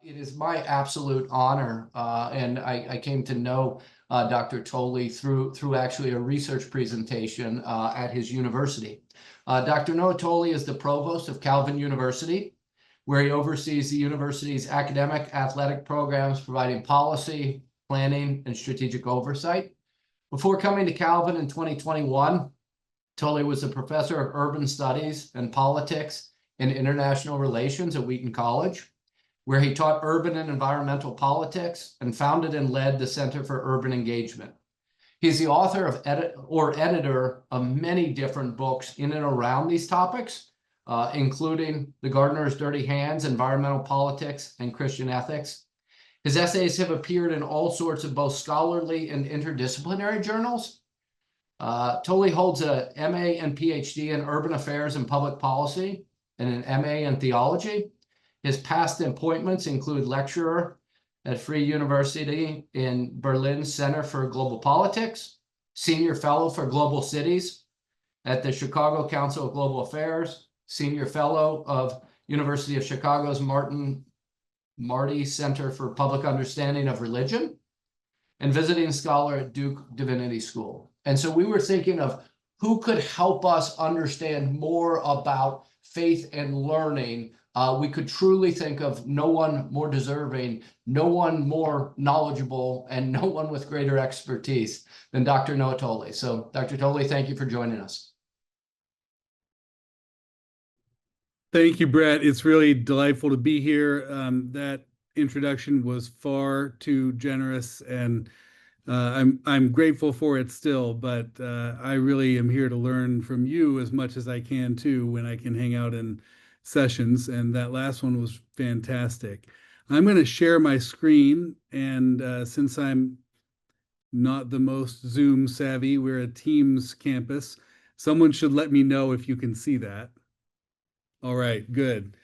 It is my absolute honor, and I came to know Dr. Toly through actually a research presentation at his university. Dr. Noah Toly is the Provost of Calvin University, where he oversees the university's academic athletic programs, providing policy, planning, and strategic oversight. Before coming to Calvin in 2021, Toly was a professor of urban studies and politics and international relations at Wheaton College, where he taught urban and environmental politics and founded and led the Center for Urban Engagement. He's the author of editor of many different books in and around these topics, including The Gardener's Dirty Hands, Environmental Politics, and Christian Ethics. His essays have appeared in all sorts of both scholarly and interdisciplinary journals. Toly holds a MA and PhD in Urban Affairs and Public Policy and an MA in Theology. His past appointments include lecturer at Free University in Berlin's Center for Global Politics, senior fellow for global cities at the Chicago Council of Global Affairs, senior fellow of University of Chicago's Marty Center for Public Understanding of Religion, and visiting scholar at Duke Divinity School. And so we were thinking of who could help us understand more about faith and learning. We could truly think of no one more deserving, no one more knowledgeable, and no one with greater expertise than Dr. Noah Toly. So Dr. Toly, thank you for joining us. Thank you, Brett. It's really delightful to be here. That introduction was far too generous, and I'm grateful for it still, but I really am here to learn from you as much as I can too when I can hang out in sessions, and that last one was fantastic. I'm going to share my screen, and since I'm not the most Zoom savvy, we're a Teams campus, someone should let me know if you can see that. All right, good.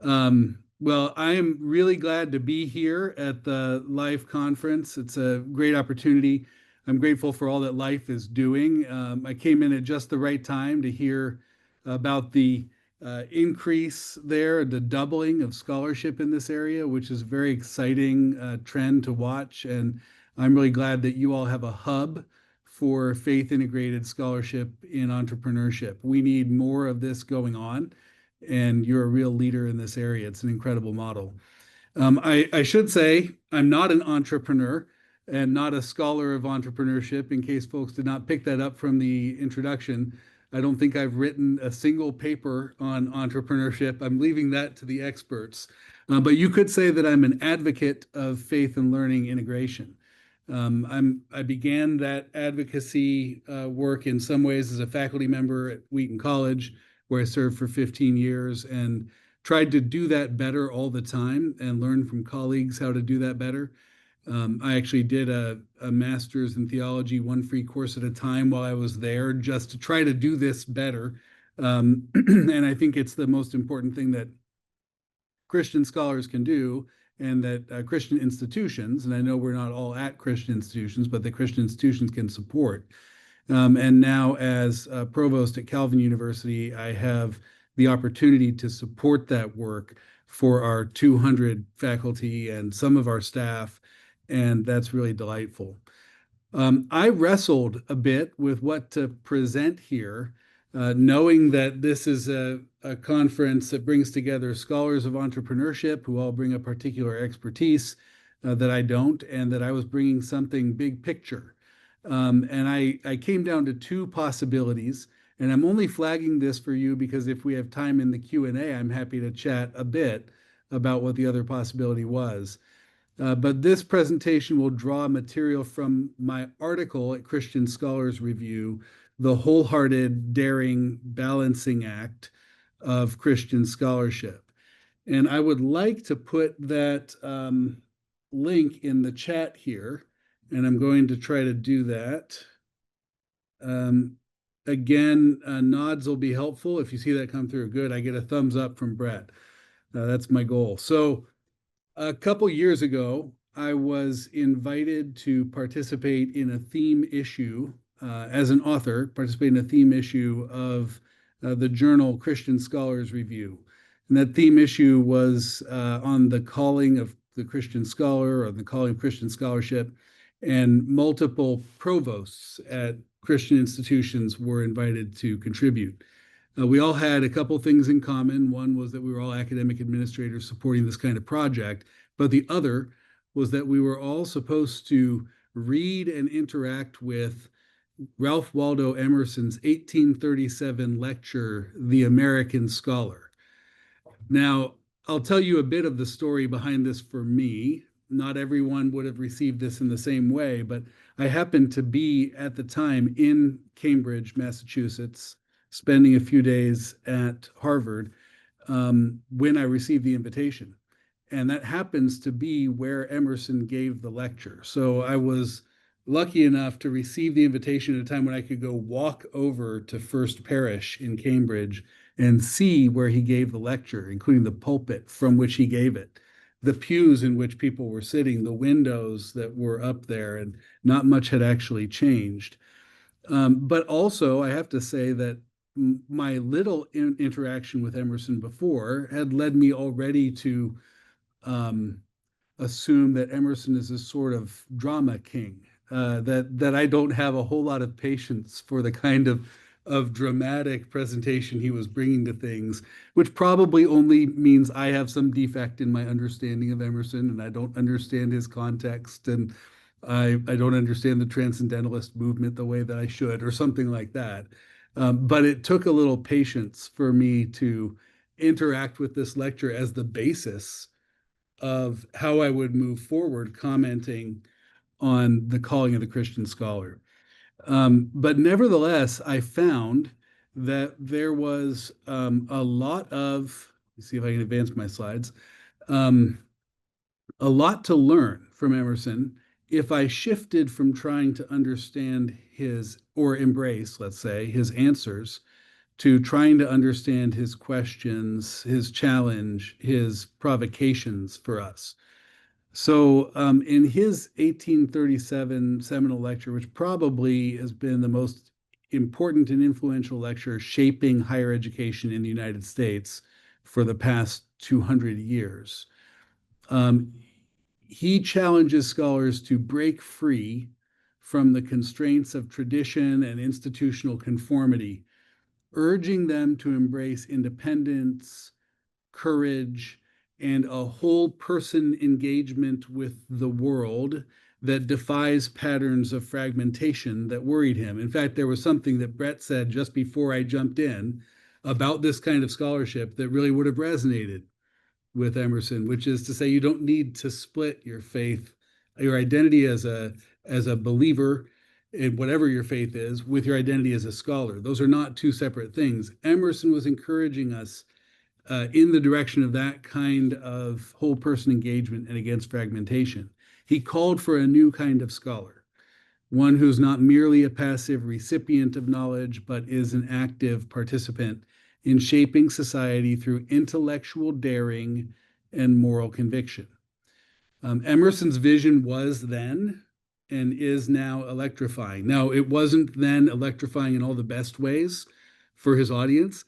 Well, I am really glad to be here at the L.I.F.E conference. It's a great opportunity. I'm grateful for all that L.I.F.E is doing. I came in at just the right time to hear about the increase there, the doubling of scholarship in this area, which is a very exciting trend to watch. And I'm really glad that you all have a hub for faith-integrated scholarship in entrepreneurship. We need more of this going on, and you're a real leader in this area. It's an incredible model. I should say I'm not an entrepreneur and not a scholar of entrepreneurship, in case folks did not pick that up from the introduction. I don't think I've written a single paper on entrepreneurship. I'm leaving that to the experts. But you could say that I'm an advocate of faith and learning integration. I began that advocacy work in some ways as a faculty member at Wheaton College, where I served for 15 years and tried to do that better all the time and learn from colleagues how to do that better. I actually did a master's in theology, one free course at a time while I was there, just to try to do this better. And I think it's the most important thing that Christian scholars can do, and that Christian institutions, and I know we're not all at Christian institutions, but the Christian institutions can support. And now as provost at Calvin University, I have the opportunity to support that work for our 200 faculty and some of our staff, and that's really delightful. I wrestled a bit with what to present here, knowing that this is a conference that brings together scholars of entrepreneurship who all bring a particular expertise that I don't, and that I was bringing something big picture. And I came down to two possibilities, and I'm only flagging this for you because if we have time in the Q&A, I'm happy to chat a bit about what the other possibility was. But this presentation will draw material from my article at Christian Scholars Review, The Wholehearted, Daring, Balancing Act of Christian Scholarship. And I would like to put that link in the chat here, and I'm going to try to do that. Again, nods will be helpful. If you see that come through, good. I get a thumbs up from Brett. That's my goal. So a couple years ago, I was invited to participate in a theme issue as an author, participate in a theme issue of the journal Christian Scholars Review. And that theme issue was on the calling of the Christian scholar or the calling of Christian scholarship. And multiple provosts at Christian institutions were invited to contribute. We all had a couple things in common. One was that we were all academic administrators supporting this kind of project, but the other was that we were all supposed to read and interact with Ralph Waldo Emerson's 1837 lecture, The American Scholar. Now, I'll tell you a bit of the story behind this for me. Not everyone would have received this in the same way, but I happened to be at the time in Cambridge, Massachusetts, spending a few days at Harvard when I received the invitation. And that happens to be where Emerson gave the lecture. So I was lucky enough to receive the invitation at a time when I could go walk over to First Parish in Cambridge and see where he gave the lecture, including the pulpit from which he gave it, the pews in which people were sitting, the windows that were up there, and not much had actually changed. But also, I have to say that my little interaction with Emerson before had led me already to assume that Emerson is a sort of drama king, that I don't have a whole lot of patience for the kind of dramatic presentation he was bringing to things, which probably only means I have some defect in my understanding of Emerson and I don't understand his context and I don't understand the transcendentalist movement the way that I should, or something like that. But it took a little patience for me to interact with this lecture as the basis of how I would move forward commenting on the calling of the Christian scholar. But nevertheless, I found that there was a lot of, let's see if I can advance my slides, a lot to learn from Emerson if I shifted from trying to understand his, or embrace, let's say, his answers, to trying to understand his questions, his challenge, his provocations for us. So in his 1837 seminal lecture, which probably has been the most important and influential lecture shaping higher education in the United States for the past 200 years, he challenges scholars to break free from the constraints of tradition and institutional conformity, urging them to embrace independence, courage, and a whole person engagement with the world that defies patterns of fragmentation that worried him. In fact, there was something that Brett said just before I jumped in about this kind of scholarship that really would have resonated with Emerson, which is to say you don't need to split your faith, your identity as a believer in whatever your faith is, with your identity as a scholar. Those are not two separate things. Emerson was encouraging us in the direction of that kind of whole person engagement and against fragmentation. He called for a new kind of scholar, one who's not merely a passive recipient of knowledge, but is an active participant in shaping society through intellectual daring and moral conviction. Emerson's vision was then and is now electrifying. Now, it wasn't then electrifying in all the best ways for his audience.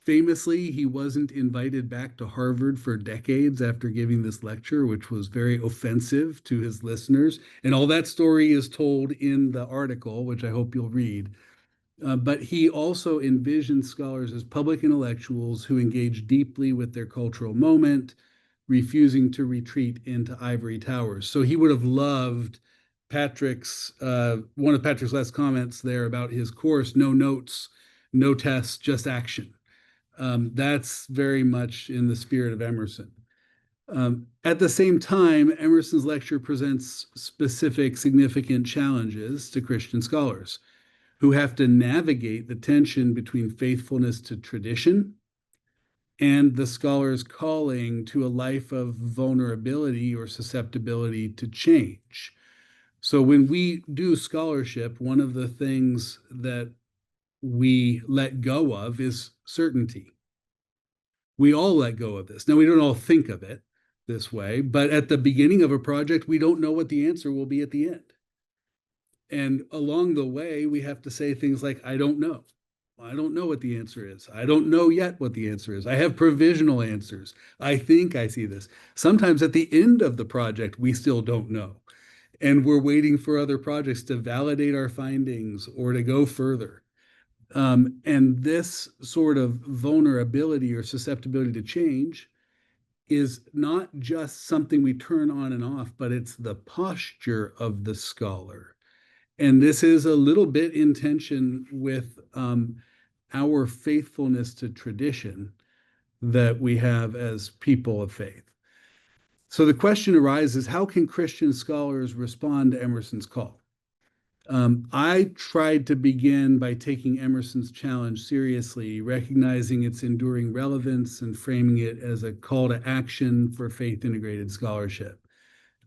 Famously, he wasn't invited back to Harvard for decades after giving this lecture, which was very offensive to his listeners. And all that story is told in the article, which I hope you'll read. But he also envisioned scholars as public intellectuals who engage deeply with their cultural moment, refusing to retreat into ivory towers. So he would have loved Patrick's, one of Patrick's last comments there about his course, no notes, no tests, just action. That's very much in the spirit of Emerson. At the same time, Emerson's lecture presents specific significant challenges to Christian scholars who have to navigate the tension between faithfulness to tradition and the scholar's calling to a life of vulnerability or susceptibility to change. So when we do scholarship, one of the things that we let go of is certainty. We all let go of this. Now, we don't all think of it this way, but at the beginning of a project, we don't know what the answer will be at the end. And along the way, we have to say things like, I don't know. I don't know what the answer is. I don't know yet what the answer is. I have provisional answers. I think I see this. Sometimes at the end of the project, we still don't know. And we're waiting for other projects to validate our findings or to go further. And this sort of vulnerability or susceptibility to change is not just something we turn on and off, but it's the posture of the scholar. And this is a little bit in tension with our faithfulness to tradition that we have as people of faith. So the question arises, how can Christian scholars respond to Emerson's call? I tried to begin by taking Emerson's challenge seriously, recognizing its enduring relevance and framing it as a call to action for faith-integrated scholarship.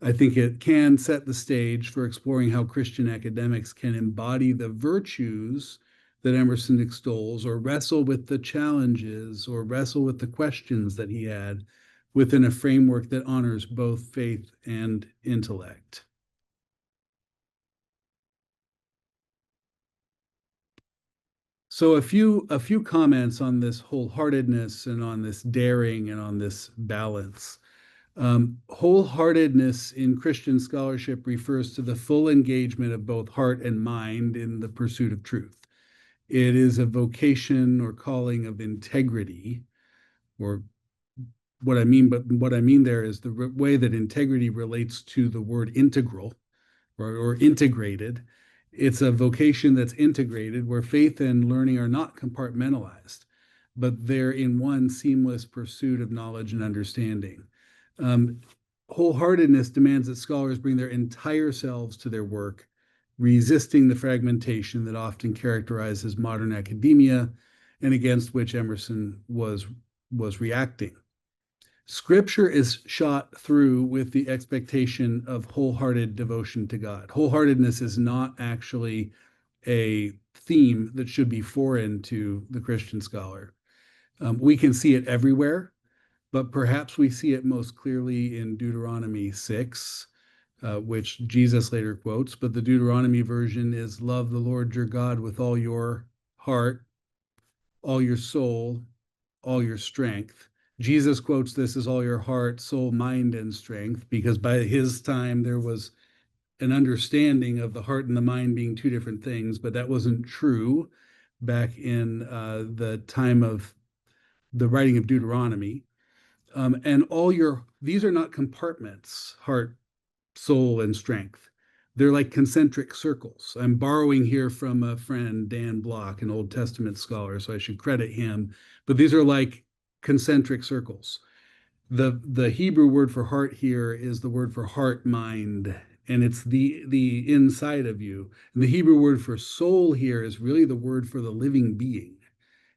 I think it can set the stage for exploring how Christian academics can embody the virtues that Emerson extols, or wrestle with the challenges, or wrestle with the questions that he had within a framework that honors both faith and intellect. So a few comments on this wholeheartedness and on this daring and on this balance. Wholeheartedness in Christian scholarship refers to the full engagement of both heart and mind in the pursuit of truth. It is a vocation or calling of integrity, or what I mean there is the way that integrity relates to the word integral or integrated. It's a vocation that's integrated where faith and learning are not compartmentalized, but they're in one seamless pursuit of knowledge and understanding. Wholeheartedness demands that scholars bring their entire selves to their work, resisting the fragmentation that often characterizes modern academia and against which Emerson was reacting. Scripture is shot through with the expectation of wholehearted devotion to God. Wholeheartedness is not actually a theme that should be foreign to the Christian scholar. We can see it everywhere, but perhaps we see it most clearly in Deuteronomy 6, which Jesus later quotes, but the Deuteronomy version is love the Lord your God with all your heart, all your soul, all your strength. Jesus quotes this as all your heart, soul, mind, and strength, because by his time there was an understanding of the heart and the mind being two different things, but that wasn't true back in the time of the writing of Deuteronomy. And these are not compartments, heart, soul, and strength. They're like concentric circles. I'm borrowing here from a friend, Dan Block, an Old Testament scholar, so I should credit him. But these are like concentric circles. The Hebrew word for heart here is the word for heart, mind, and it's the inside of you. And the Hebrew word for soul here is really the word for the living being.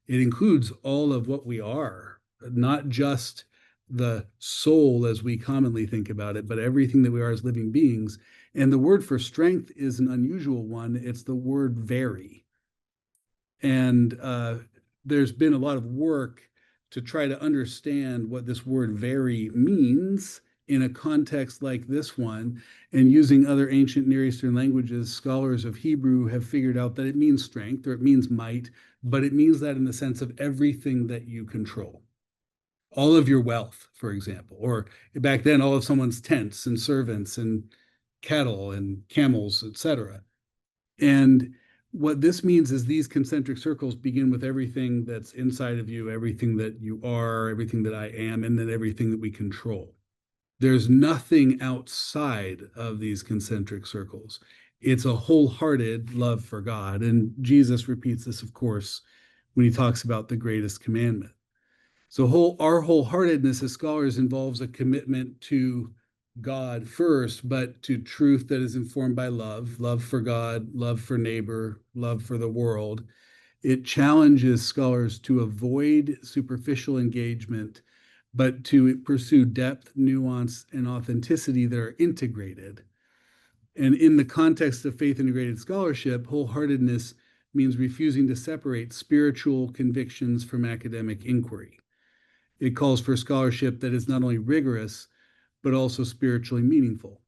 It includes all of what we are, not just the soul as we commonly think about it, but everything that we are as living beings. And the word for strength is an unusual one. It's the word very. And there's been a lot of work to try to understand what this word very means in a context like this one. And using other ancient Near Eastern languages, scholars of Hebrew have figured out that it means strength or it means might, but it means that in the sense of everything that you control. All of your wealth, for example, or back then, all of someone's tents and servants and cattle and camels, etc. And what this means is these concentric circles begin with everything that's inside of you, everything that you are, everything that I am, and then everything that we control. There's nothing outside of these concentric circles. It's a wholehearted love for God. And Jesus repeats this, of course, when he talks about the greatest commandment. So our wholeheartedness as scholars involves a commitment to God first, but to truth that is informed by love for God, love for neighbor, love for the world. It challenges scholars to avoid superficial engagement, but to pursue depth, nuance, and authenticity that are integrated. And in the context of faith integrated scholarship, wholeheartedness means refusing to separate spiritual convictions from academic inquiry. It calls for scholarship that is not only rigorous, but also spiritually meaningful,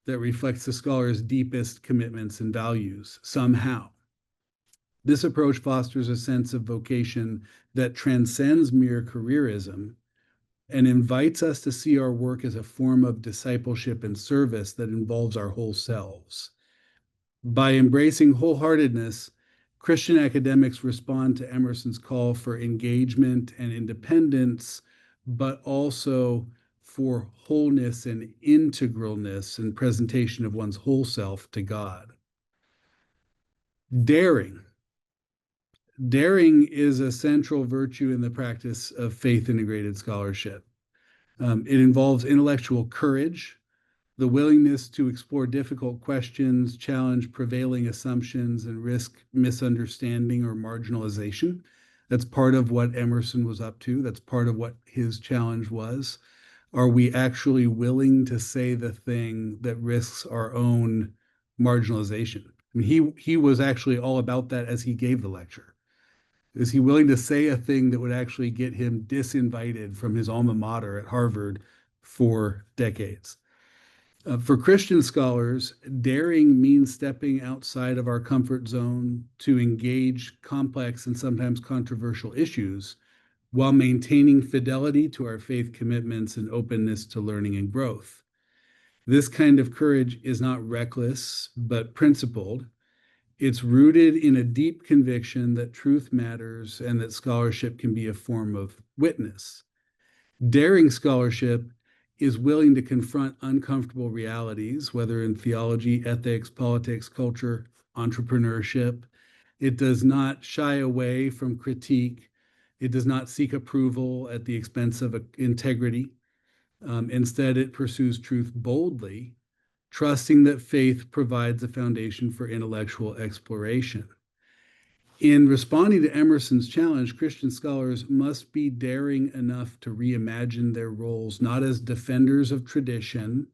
that reflects the scholar's deepest commitments and values somehow. This approach fosters a sense of vocation that transcends mere careerism and invites us to see our work as a form of discipleship and service that involves our whole selves. By embracing wholeheartedness, Christian academics respond to Emerson's call for engagement and independence, but also for wholeness and integralness and presentation of one's whole self to God. Daring. Daring is a central virtue in the practice of faith-integrated scholarship. It involves intellectual courage, the willingness to explore difficult questions, challenge prevailing assumptions, and risk misunderstanding or marginalization. That's part of what Emerson was up to. That's part of what his challenge was. Are we actually willing to say the thing that risks our own marginalization? I mean, he was actually all about that as he gave the lecture. Is he willing to say a thing that would actually get him disinvited from his alma mater at Harvard for decades? For Christian scholars, daring means stepping outside of our comfort zone to engage complex and sometimes controversial issues while maintaining fidelity to our faith commitments and openness to learning and growth. This kind of courage is not reckless, but principled. It's rooted in a deep conviction that truth matters and that scholarship can be a form of witness. Daring scholarship is willing to confront uncomfortable realities, whether in theology, ethics, politics, culture, entrepreneurship. It does not shy away from critique. It does not seek approval at the expense of integrity. Instead, it pursues truth boldly, trusting that faith provides a foundation for intellectual exploration. In responding to Emerson's challenge, Christian scholars must be daring enough to reimagine their roles, not as defenders of tradition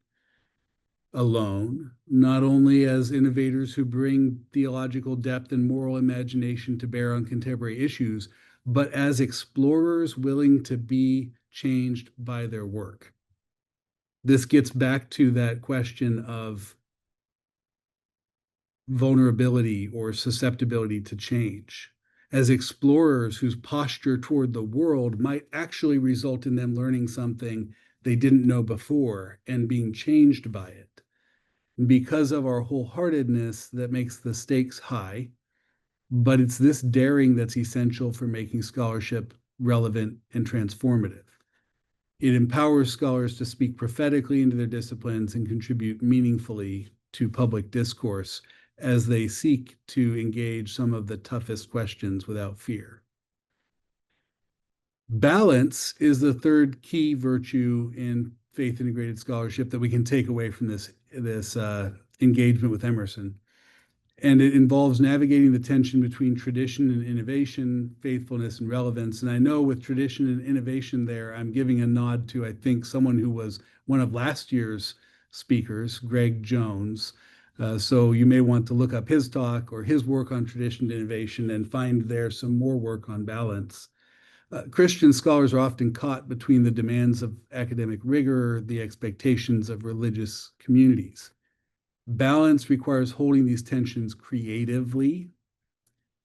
alone, not only as innovators who bring theological depth and moral imagination to bear on contemporary issues, but as explorers willing to be changed by their work. This gets back to that question of vulnerability or susceptibility to change. As explorers whose posture toward the world might actually result in them learning something they didn't know before and being changed by it. Because of our wholeheartedness that makes the stakes high, but it's this daring that's essential for making scholarship relevant and transformative. It empowers scholars to speak prophetically into their disciplines and contribute meaningfully to public discourse as they seek to engage some of the toughest questions without fear. Balance is the third key virtue in faith-integrated scholarship that we can take away from this engagement with Emerson. And it involves navigating the tension between tradition and innovation, faithfulness and relevance. And I know with tradition and innovation there, I'm giving a nod to, I think, someone who was one of last year's speakers, Greg Jones. So you may want to look up his talk or his work on tradition and innovation and find there some more work on balance. Christian scholars are often caught between the demands of academic rigor, the expectations of religious communities. Balance requires holding these tensions creatively,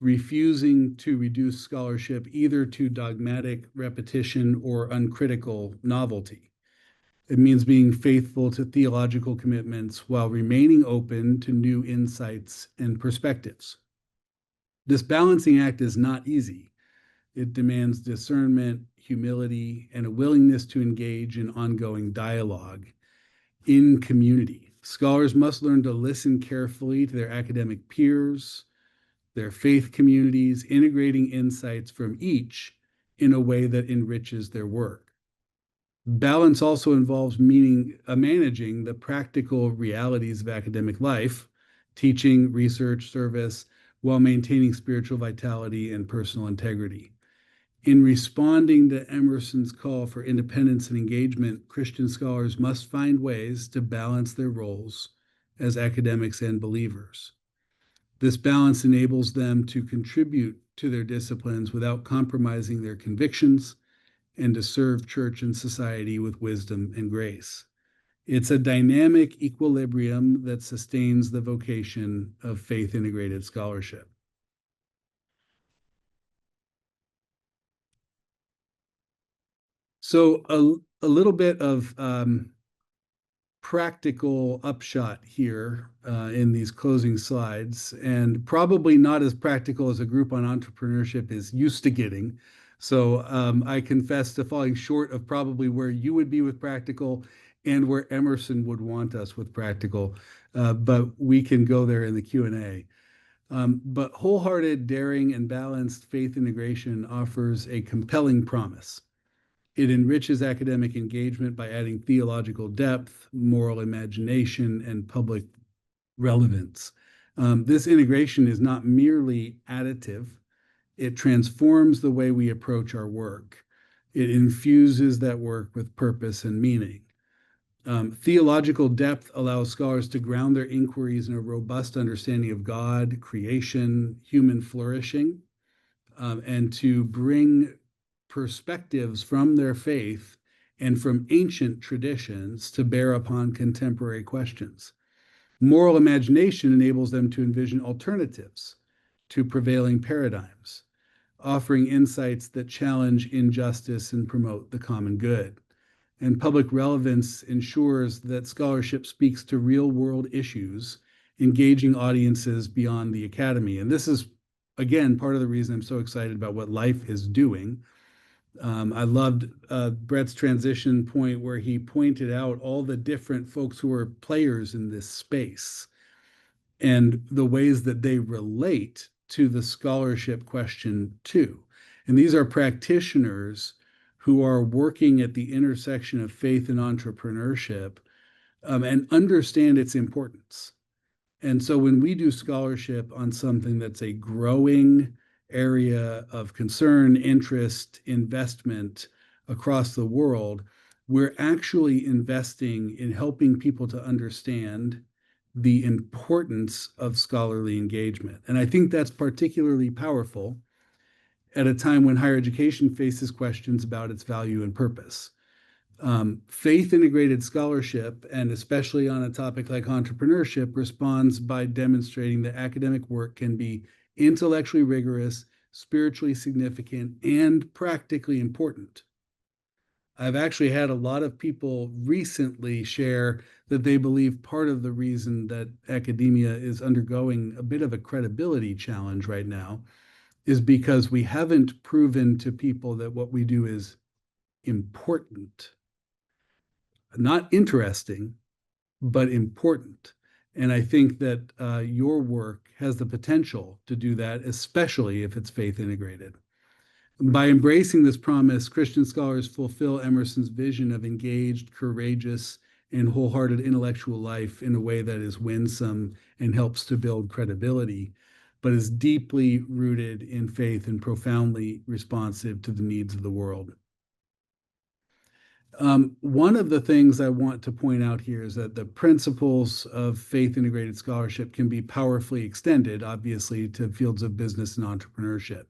refusing to reduce scholarship either to dogmatic repetition or uncritical novelty. It means being faithful to theological commitments while remaining open to new insights and perspectives. This balancing act is not easy. It demands discernment, humility, and a willingness to engage in ongoing dialogue in community. Scholars must learn to listen carefully to their academic peers, their faith communities, integrating insights from each in a way that enriches their work. Balance also involves managing the practical realities of academic life, teaching, research, service, while maintaining spiritual vitality and personal integrity. In responding to Emerson's call for independence and engagement, Christian scholars must find ways to balance their roles as academics and believers. This balance enables them to contribute to their disciplines without compromising their convictions and to serve church and society with wisdom and grace. It's a dynamic equilibrium that sustains the vocation of faith-integrated scholarship. So a little bit of practical upshot here in these closing slides, and probably not as practical as a group on entrepreneurship is used to getting. So I confess to falling short of probably where you would be with practical and where Emerson would want us with practical, but we can go there in the Q&A. But wholehearted, daring, and balanced faith integration offers a compelling promise. It enriches academic engagement by adding theological depth, moral imagination, and public relevance. This integration is not merely additive, it transforms the way we approach our work. It infuses that work with purpose and meaning. Theological depth allows scholars to ground their inquiries in a robust understanding of God, creation, human flourishing, and to bring perspectives from their faith and from ancient traditions to bear upon contemporary questions. Moral imagination enables them to envision alternatives to prevailing paradigms, offering insights that challenge injustice and promote the common good. And public relevance ensures that scholarship speaks to real-world issues, engaging audiences beyond the academy. And this is, again, part of the reason I'm so excited about what L.I.F.E is doing. I loved Brett's transition point where he pointed out all the different folks who are players in this space and the ways that they relate to the scholarship question too. And these are practitioners who are working at the intersection of faith and entrepreneurship, and understand its importance. And so when we do scholarship on something that's a growing area of concern, interest, investment across the world, we're actually investing in helping people to understand the importance of scholarly engagement. And I think that's particularly powerful at a time when higher education faces questions about its value and purpose. Faith integrated scholarship, and especially on a topic like entrepreneurship, responds by demonstrating that academic work can be intellectually rigorous, spiritually significant, and practically important. I've actually had a lot of people recently share that they believe part of the reason that academia is undergoing a bit of a credibility challenge right now is because we haven't proven to people that what we do is important. Not interesting, but important. And I think that your work has the potential to do that, especially if it's faith integrated. By embracing this promise, Christian scholars fulfill Emerson's vision of engaged, courageous, and wholehearted intellectual life in a way that is winsome and helps to build credibility, but is deeply rooted in faith and profoundly responsive to the needs of the world. One of the things I want to point out here is that the principles of faith integrated scholarship can be powerfully extended, obviously, to fields of business and entrepreneurship.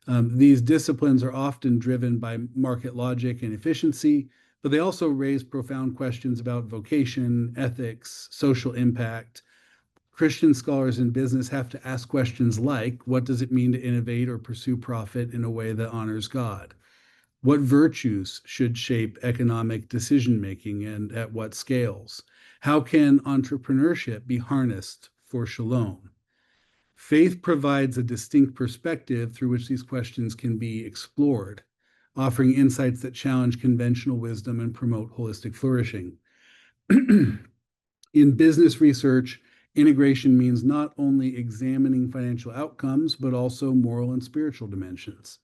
These disciplines are often driven by market logic and efficiency, but they also raise profound questions about vocation, ethics, social impact. Christian scholars in business have to ask questions like, what does it mean to innovate or pursue profit in a way that honors God? What virtues should shape economic decision-making and at what scales? How can entrepreneurship be harnessed for shalom? Faith provides a distinct perspective through which these questions can be explored, offering insights that challenge conventional wisdom and promote holistic flourishing. In business research, integration means not only examining financial outcomes, but also moral and spiritual dimensions.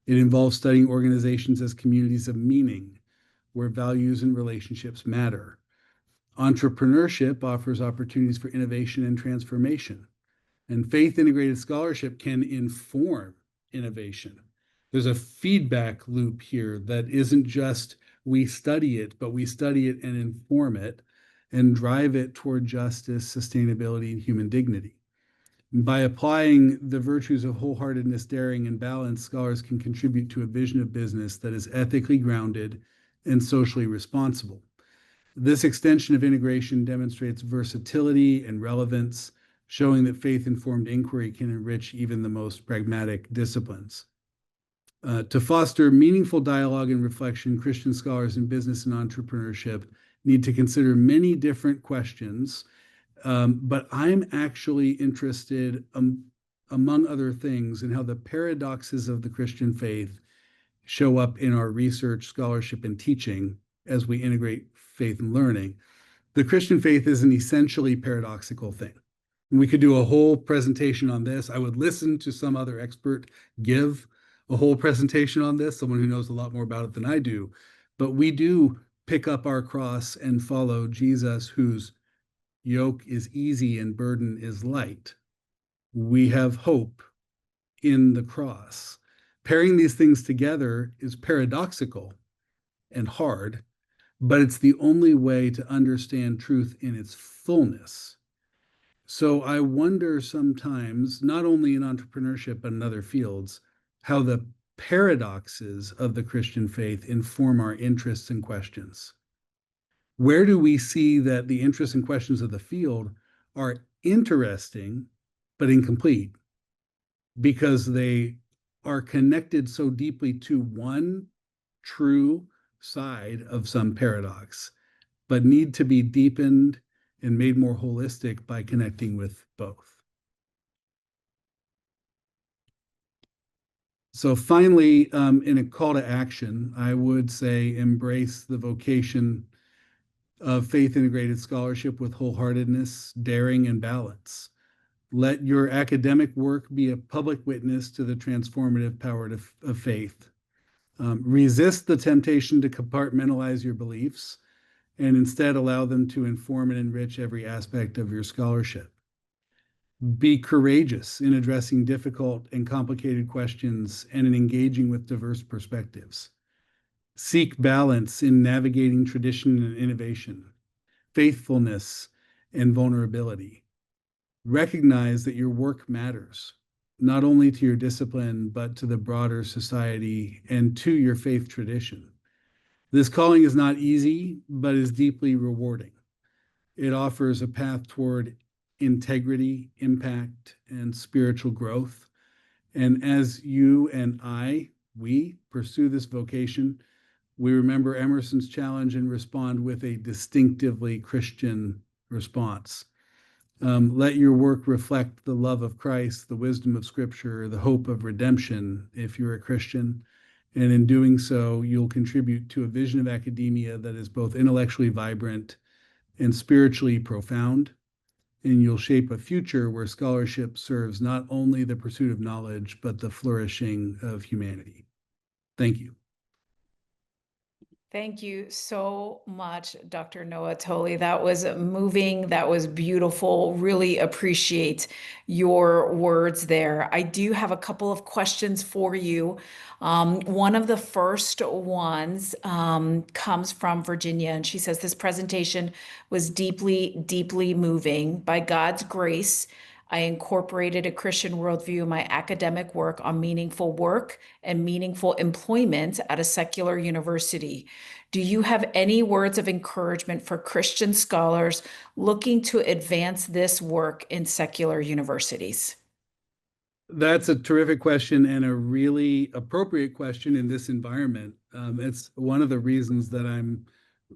It involves studying organizations as communities of meaning, where values and relationships matter. Entrepreneurship offers opportunities for innovation and transformation. And faith-integrated scholarship can inform innovation. There's a feedback loop here that isn't just we study it, but we study it and inform it and drive it toward justice, sustainability, and human dignity. By applying the virtues of wholeheartedness, daring, and balance, scholars can contribute to a vision of business that is ethically grounded and socially responsible. This extension of integration demonstrates versatility and relevance, showing that faith-informed inquiry can enrich even the most pragmatic disciplines. To foster meaningful dialogue and reflection, Christian scholars in business and entrepreneurship need to consider many different questions. But I'm actually interested, among other things, in how the paradoxes of the Christian faith show up in our research, scholarship, and teaching as we integrate faith and learning. The Christian faith is an essentially paradoxical thing. We could do a whole presentation on this. I would listen to some other expert give a whole presentation on this, someone who knows a lot more about it than I do. But we do pick up our cross and follow Jesus, whose yoke is easy and burden is light. We have hope in the cross. Pairing these things together is paradoxical and hard, but it's the only way to understand truth in its fullness. So I wonder sometimes, not only in entrepreneurship, but in other fields, how the paradoxes of the Christian faith inform our interests and questions. Where do we see that the interests and questions of the field are interesting, but incomplete because they are connected so deeply to one true side of some paradox, but need to be deepened and made more holistic by connecting with both. So finally, in a call to action, I would say embrace the vocation of faith integrated scholarship with wholeheartedness, daring, and balance. Let your academic work be a public witness to the transformative power of faith. Resist the temptation to compartmentalize your beliefs and instead allow them to inform and enrich every aspect of your scholarship. Be courageous in addressing difficult and complicated questions and in engaging with diverse perspectives. Seek balance in navigating tradition and innovation, faithfulness and vulnerability. Recognize that your work matters, not only to your discipline, but to the broader society and to your faith tradition. This calling is not easy, but is deeply rewarding. It offers a path toward integrity, impact, and spiritual growth. And as you and we pursue this vocation, we remember Emerson's challenge and respond with a distinctively Christian response. Let your work reflect the love of Christ, the wisdom of Scripture, the hope of redemption, if you're a Christian. And in doing so, you'll contribute to a vision of academia that is both intellectually vibrant and spiritually profound. And you'll shape a future where scholarship serves not only the pursuit of knowledge, but the flourishing of humanity. Thank you. Thank you so much, Dr. Noah Toly. That was moving. That was beautiful. Really appreciate your words there. I do have a couple of questions for you. One of the first ones comes from Virginia, and she says, this presentation was deeply, deeply moving. By God's grace, I incorporated a Christian worldview in my academic work on meaningful work and meaningful employment at a secular university. Do you have any words of encouragement for Christian scholars looking to advance this work in secular universities? That's a terrific question and a really appropriate question in this environment. It's one of the reasons that I'm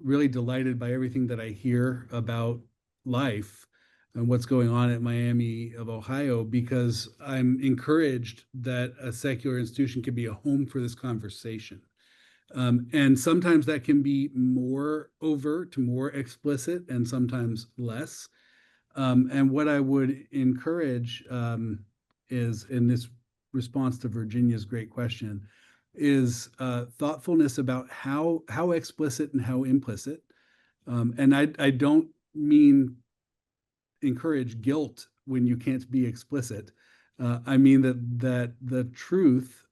really delighted by everything that I hear about L.I.F.E and what's going on at Miami of Ohio, because I'm encouraged that a secular institution can be a home for this conversation. And sometimes that can be more overt, more explicit, and sometimes less. And what I would encourage is, in this response to Virginia's great question, is thoughtfulness about how explicit and how implicit. And I don't mean encourage guilt when you can't be explicit. I mean that the truth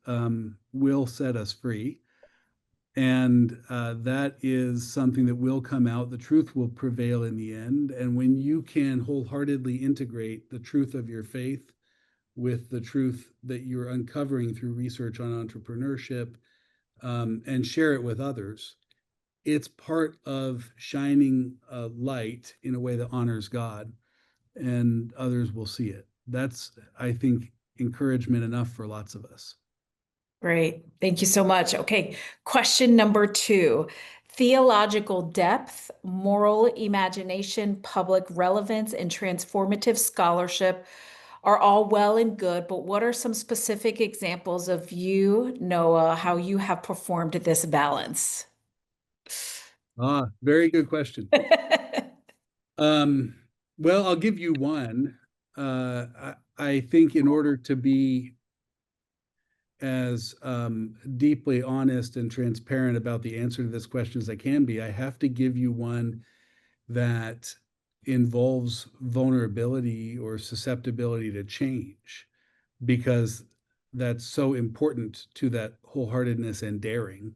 will set us free. And that is something that will come out. The truth will prevail in the end. And when you can wholeheartedly integrate the truth of your faith with the truth that you're uncovering through research on entrepreneurship and share it with others, it's part of shining a light in a way that honors God, and others will see it. That's, I think, encouragement enough for lots of us. Great. Thank you so much. Okay, question number 2. Theological depth, moral imagination, public relevance, and transformative scholarship are all well and good, but what are some specific examples of you, Noah, how you have performed this balance? Very good question. Well, I'll give you one. I think in order to be as deeply honest and transparent about the answer to this question as I can be, I have to give you one that involves vulnerability or susceptibility to change, because that's so important to that wholeheartedness and daring,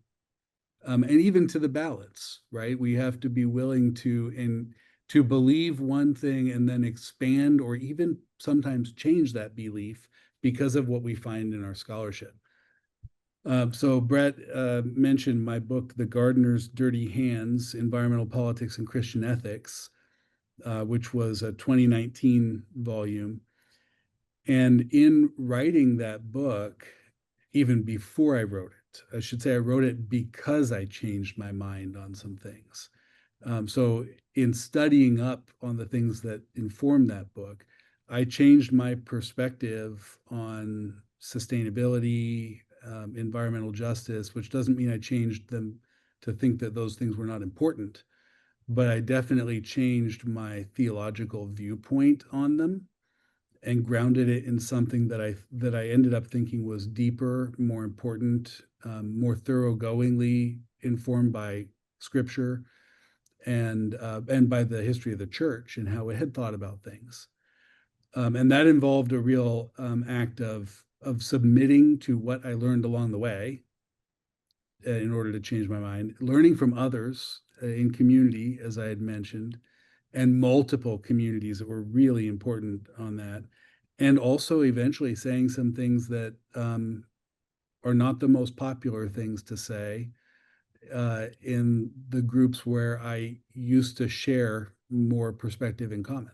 and even to the balance, right? We have to be willing to believe one thing and then expand or even sometimes change that belief because of what we find in our scholarship. So Brett mentioned my book, The Gardener's Dirty Hands, Environmental Politics and Christian Ethics, which was a 2019 volume. And in writing that book, even before I wrote it, I should say I wrote it because I changed my mind on some things. So in studying up on the things that informed that book, I changed my perspective on sustainability, environmental justice, which doesn't mean I changed them to think that those things were not important, but I definitely changed my theological viewpoint on them and grounded it in something that I ended up thinking was deeper, more important, more thoroughgoingly informed by Scripture and by the history of the church and how it had thought about things. And that involved a real act of submitting to what I learned along the way in order to change my mind, learning from others in community, as I had mentioned, and multiple communities that were really important on that. And also eventually saying some things that are not the most popular things to say in the groups where I used to share more perspective in common.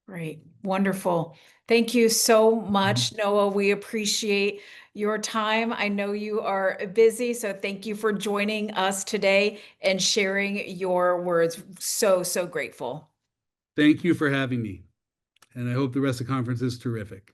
Great. Wonderful. Thank you so much, Noah. We appreciate your time. I know you are busy, so thank you for joining us today and sharing your words. So, so grateful. Thank you for having me. And I hope the rest of the conference is terrific.